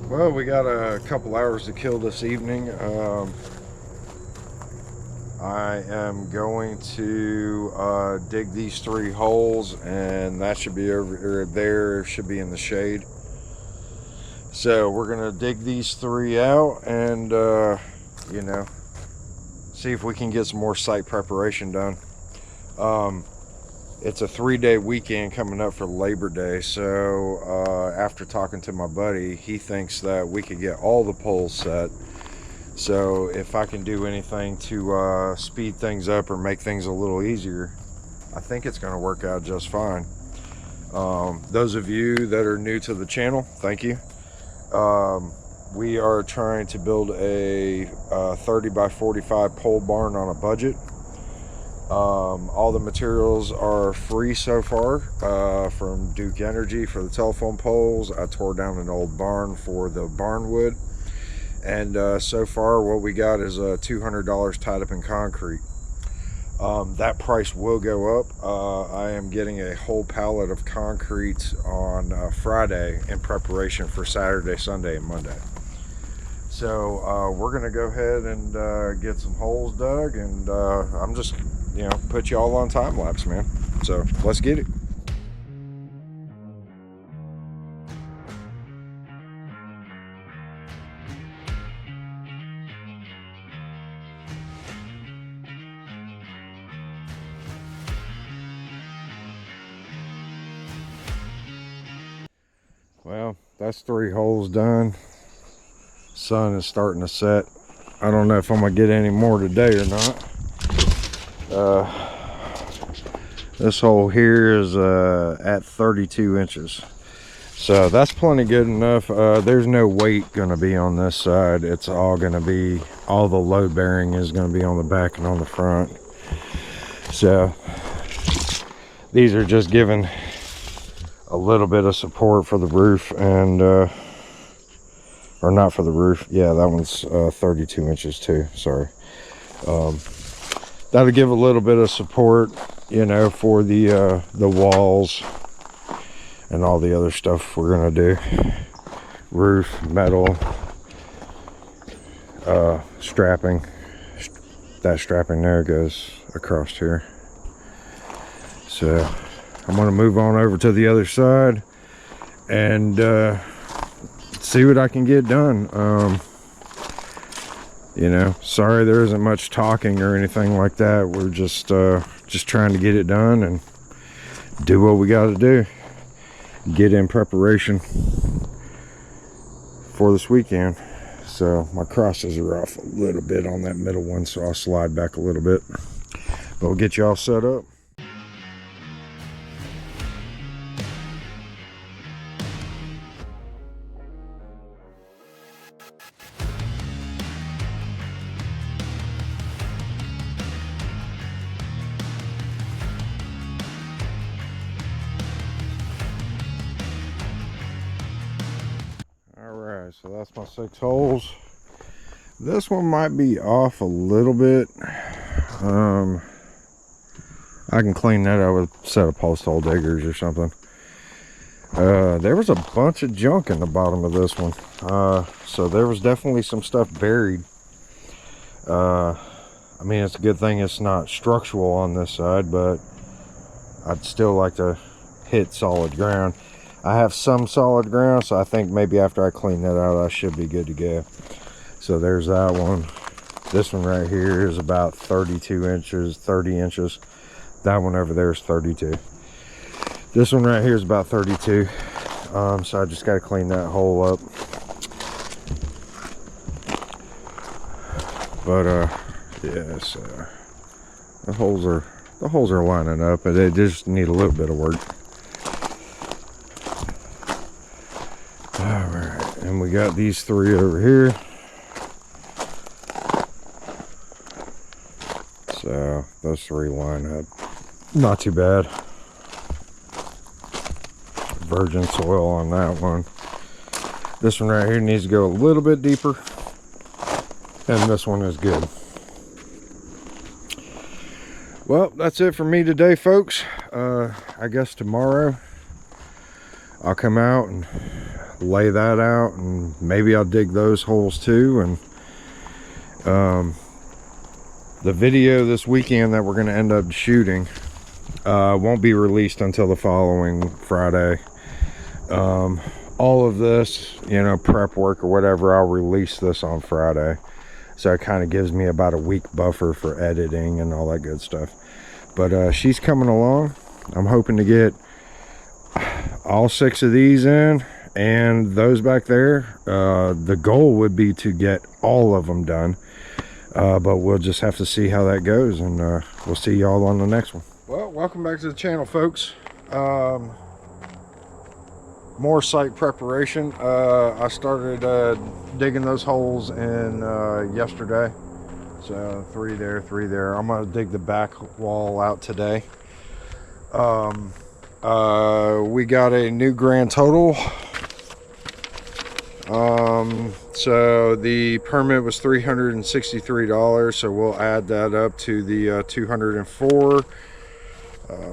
Well, we got a couple hours to kill this evening. I am going to dig these 3 holes, and that should be over there, should be in the shade. So we're gonna dig these 3 out and you know, see if we can get some more site preparation done. It's a 3-day weekend coming up for Labor Day, so after talking to my buddy, he thinks that we could get all the poles set. So if I can do anything to speed things up or make things a little easier, I think it's going to work out just fine. Those of you that are new to the channel, thank you. We are trying to build a 30 by 45 pole barn on a budget. All the materials are free so far from Duke Energy for the telephone poles. I tore down an old barn for the barn wood, and so far what we got is $200 tied up in concrete. That price will go up. I am getting a whole pallet of concrete on Friday in preparation for Saturday, Sunday, and Monday. So we're gonna go ahead and get some holes dug, and I'm just put you all on time lapse, man. So let's get it. Well, that's 3 holes done. Sun is starting to set. I don't know if I'm gonna get any more today or not. This hole here is at 32 inches, so that's plenty good enough. There's no weight gonna be on this side. It's all gonna be, all the load bearing is gonna be on the back and on the front. So these are just giving a little bit of support for the roof, and or not for the roof, yeah, that one's 32 inches too, sorry. That'll give a little bit of support, for the walls and all the other stuff we're gonna do. Roof, metal, strapping. That strapping there goes across here. So I'm gonna move on over to the other side and see what I can get done. Sorry there isn't much talking or anything like that. We're just trying to get it done and do what we got to do. Get in preparation for this weekend. So my crosses are off a little bit on that middle one, so I'll slide back a little bit. But we'll get you all set up. So that's my 6 holes. This one might be off a little bit. I can clean that out with a set of post hole diggers or something. There was a bunch of junk in the bottom of this one, so there was definitely some stuff buried. I mean, it's a good thing it's not structural on this side, but I'd still like to hit solid ground. I have some solid ground, so I think maybe after I clean that out, I should be good to go. So there's that one. This one right here is about 32 inches, 30 inches. That one over there is 32. This one right here is about 32. So I just got to clean that hole up. But yeah, so the holes are lining up, but they just need a little bit of work. Alright, and we got these 3 over here. So those 3 line up. Not too bad. Virgin soil on that one. This one right here needs to go a little bit deeper. And this one is good. Well, that's it for me today, folks. I guess tomorrow I'll come out and lay that out, and maybe I'll dig those holes too. And the video this weekend that we're going to end up shooting won't be released until the following Friday. All of this, you know, prep work or whatever, I'll release this on Friday, so it kind of gives me about a week buffer for editing and all that good stuff. But she's coming along. I'm hoping to get all 6 of these in, and those back there. The goal would be to get all of them done, but we'll just have to see how that goes, and we'll see y'all on the next one. Well, welcome back to the channel, folks. More site preparation. I started digging those holes in yesterday. So 3 there, 3 there. I'm gonna dig the back wall out today. We got a new grand total. So the permit was $363, so we'll add that up to the $204.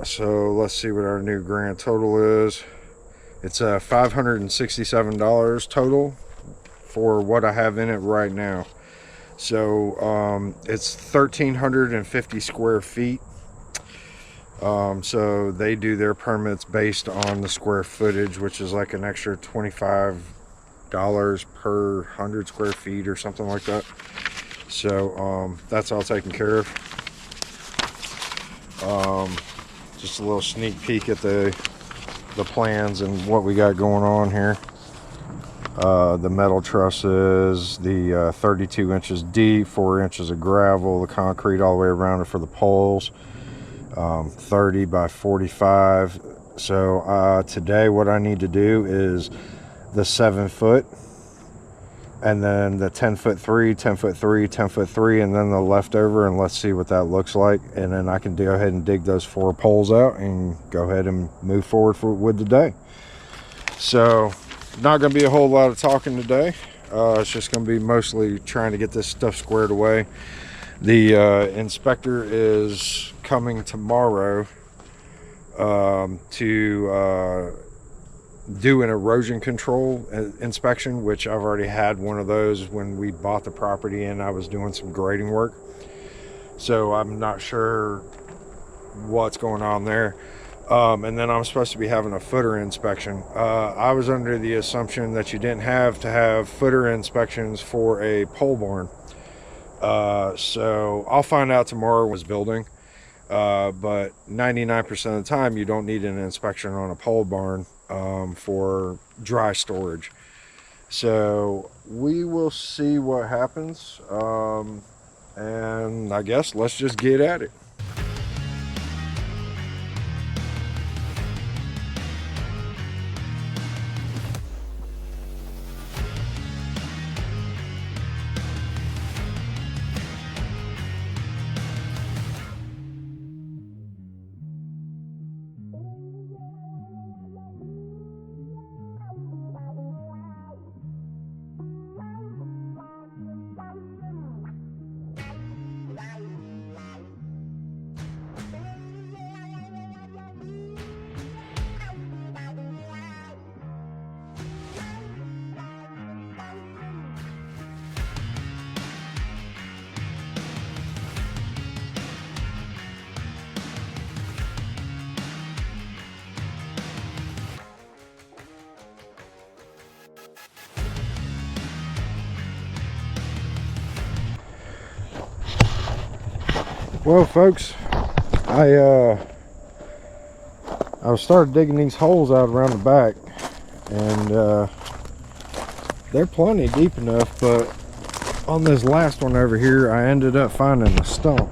So let's see what our new grand total is. It's $567 total for what I have in it right now. So it's 1,350 square feet. So they do their permits based on the square footage, which is like an extra $25 per 100 square feet or something like that. So that's all taken care of. Just a little sneak peek at the plans and what we got going on here. The metal trusses, the 32 inches deep, 4 inches of gravel, the concrete all the way around it for the poles, 30 by 45. So today what I need to do is the 7 foot, and then the 10 foot 3, 10 foot 3, 10 foot 3, and then the leftover, and let's see what that looks like. And then I can go ahead and dig those 4 poles out and go ahead and move forward with the day. So not going to be a whole lot of talking today. It's just going to be mostly trying to get this stuff squared away. The inspector is coming tomorrow to do an erosion control inspection, which I've already had one of those when we bought the property and I was doing some grading work. So I'm not sure what's going on there. And then I'm supposed to be having a footer inspection. I was under the assumption that you didn't have to have footer inspections for a pole barn. So I'll find out tomorrow was building. But 99% of the time you don't need an inspection on a pole barn for dry storage. So we will see what happens, and I guess let's just get at it. Well, folks, I started digging these holes out around the back, and they're plenty deep enough, but on this last one over here I ended up finding a stump,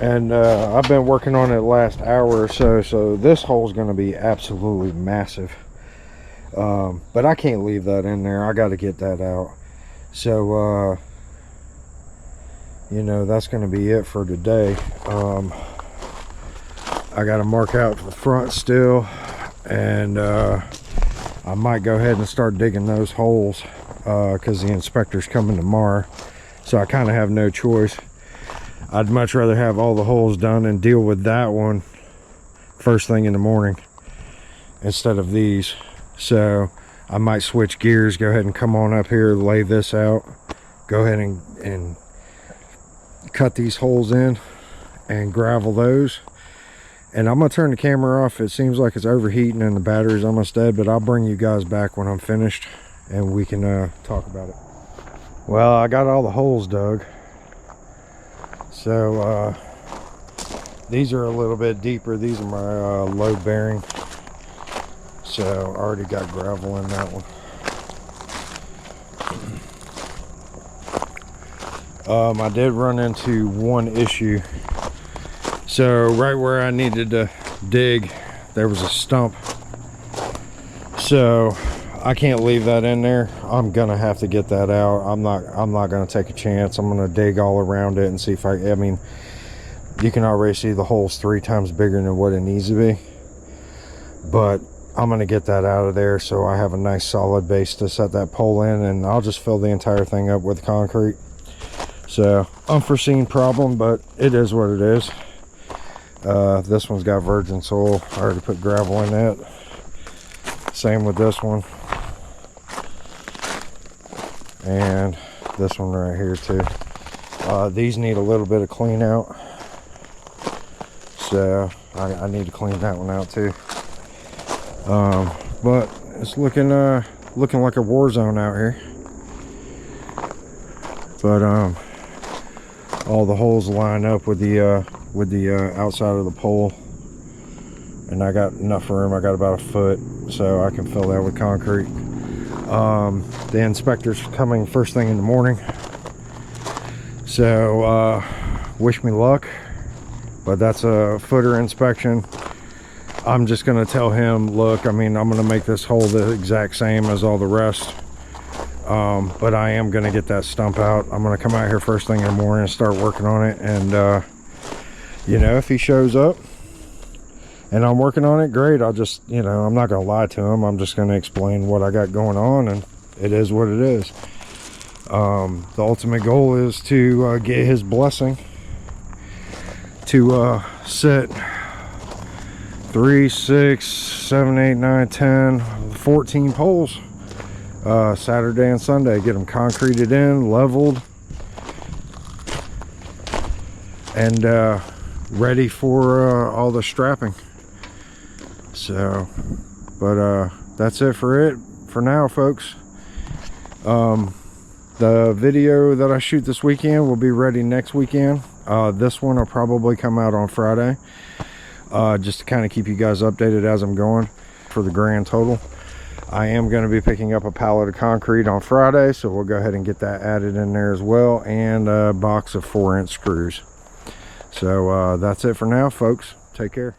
and I've been working on it last hour or so this hole is going to be absolutely massive, but I can't leave that in there. I got to get that out. So you know, that's going to be it for today. I got to mark out the front still, and I might go ahead and start digging those holes because the inspector's coming tomorrow, so I kind of have no choice. I'd much rather have all the holes done and deal with that one first thing in the morning instead of these. So I might switch gears, go ahead and come on up here, lay this out, go ahead and cut these holes in and gravel those. And I'm gonna turn the camera off. It seems like it's overheating and the battery's almost dead, but I'll bring you guys back when I'm finished and we can talk about it. Well, I got all the holes dug. So these are a little bit deeper. These are my load bearing. So I already got gravel in that one. I did run into one issue. So right where I needed to dig, there was a stump. So I can't leave that in there. I'm gonna have to get that out. I'm not gonna take a chance. I'm gonna dig all around it and see if I mean, you can already see the hole's 3 times bigger than what it needs to be. But I'm gonna get that out of there so I have a nice solid base to set that pole in, and I'll just fill the entire thing up with concrete. So unforeseen problem, but it is what it is. This one's got virgin soil. I already put gravel in it. Same with this one. And this one right here too. These need a little bit of clean out. So I need to clean that one out too. But it's looking like a war zone out here. But all the holes line up with the outside of the pole, and I got enough room. I got about a foot, so I can fill that with concrete. The inspector's coming first thing in the morning, so wish me luck. But that's a footer inspection. I'm just gonna tell him, look, I mean, I'm gonna make this hole the exact same as all the rest. But I am gonna get that stump out. I'm gonna come out here first thing in the morning and start working on it. And you know, if he shows up and I'm working on it, great. I'll just, you know, I'm not gonna lie to him. I'm just gonna explain what I got going on, and it is what it is. The ultimate goal is to get his blessing to set 3, 6, 7, 8, 9, 10, 14 poles Saturday and Sunday. Get them concreted in, leveled, and ready for all the strapping. So, but that's it for now, folks. The video that I shoot this weekend will be ready next weekend. This one will probably come out on Friday, just to kind of keep you guys updated as I'm going for the grand total. I am going to be picking up a pallet of concrete on Friday, so we'll go ahead and get that added in there as well, and a box of 4-inch screws. So that's it for now, folks. Take care.